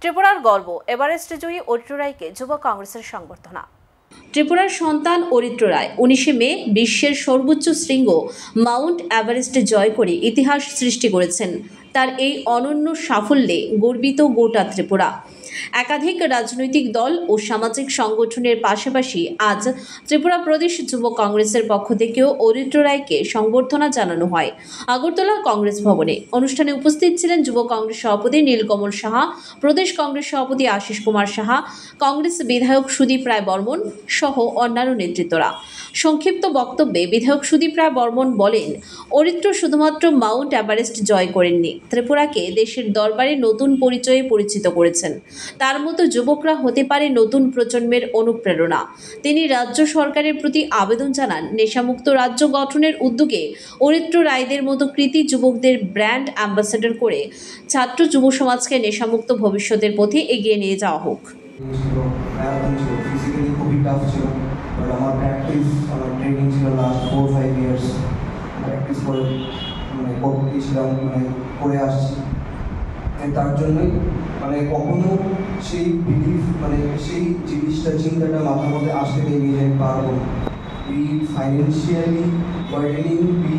ত্রিপুরার গর্ব এভারেস্ট জয়ী অরিত্র রায়কে যুব কংগ্রেসের সংবর্ধনা। ত্রিপুরার সন্তান অরিত্র রায় 19 মে বিশ্বের সর্বোচ্চ শৃঙ্গ মাউন্ট এভারেস্ট জয় করে ইতিহাস সৃষ্টি করেছেন। তার এই অনন্য সাফল্যে গর্বিত গোটা ত্রিপুরা। একাধিক রাজনৈতিক দল ও সামাজিক সংগঠনের পাশাপাশি আজ ত্রিপুরা প্রদেশ যুব কংগ্রেসের পক্ষ থেকেও অরিত্র রায়কে সংবর্ধনা জানানো হয় আগরতলা কংগ্রেস ভবনে। অনুষ্ঠানে উপস্থিত ছিলেন যুব কংগ্রেস সভাপতি নীলকমল সাহা, প্রদেশ কংগ্রেস সভাপতি আশিস কুমার সাহা, কংগ্রেস বিধায়ক সুদীপ রায় বর্মন সহ অন্যান্য নেতৃত্বরা। সংক্ষিপ্ত বক্তব্যে বিধায়ক সুদীপ রায় বর্মন বলেন, অরিত্র শুধুমাত্র মাউন্ট এভারেস্ট জয় করেননি, ত্রিপুরাকে দেশের দরবারে নতুন পরিচয়ে পরিচিত করেছেন। তার মতো যুবকরা হতে পারে নতুন প্রজন্মের অনুপ্রেরণা। তিনি রাজ্য সরকারের প্রতি আবেদন জানান, নেশামুক্ত রাজ্য গঠনের উদ্যোগে অরিত্র রায়দের মতো কৃতি যুবকদের ব্র্যান্ড অ্যাম্বাসেডর করে ছাত্র যুব সমাজকে নেশামুক্ত ভবিষ্যতের পথে এগিয়ে নিয়ে যাওয়া হোক। তার জন্যই কখনো সেই বিলিফ সেই জিনিসটা চিন্তাটা মাথার মধ্যে আসতে নিয়ে যেতে পারবো, be financially burdening, be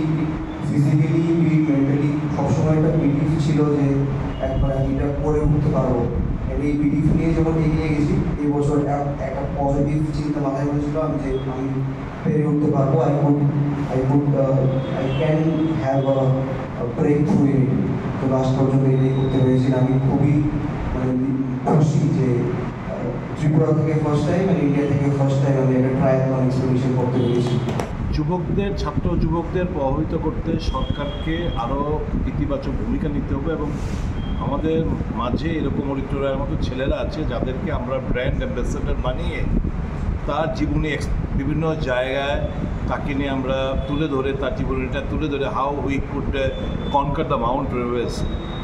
physically, be mentally. সবসময় একটা বিলিফ ছিল যে একবার আমি এটা করে উঠতে পারবো। এই বিলিফ নিয়ে যখন এগিয়ে গেছি, এই বছর একটা পজিটিভ চিন্তা মাথায় করেছিল আমি যে আমি পেরে উঠতে পারবো। I can have a breakthrough in it. তো লাস্ট পর্যন্ত এটাই করতে পেরেছি। আমি খুবই খুশি যে ত্রিপুরা থেকে ফার্স্ট টাইম আর ইন্ডিয়া থেকে ফার্স্ট টাইম আমি একটা ট্রায়াথলন এক্সপিডিশন করতে পেরেছি। ছাত্র যুবকদের প্রভাবিত করতে সরকারকে আরও ইতিবাচক ভূমিকা নিতে হবে এবং আমাদের মাঝে এরকম অরিত্র রায়ের মতো ছেলেরা আছে যাদেরকে আমরা ব্র্যান্ড অ্যাম্বাসেডর বানিয়ে তার জীবনে বিভিন্ন জায়গায় তাকে নিয়ে আমরা তার জীবনীটা তুলে ধরে how we could কনকার the Mount Everest.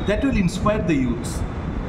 That will inspire the youths.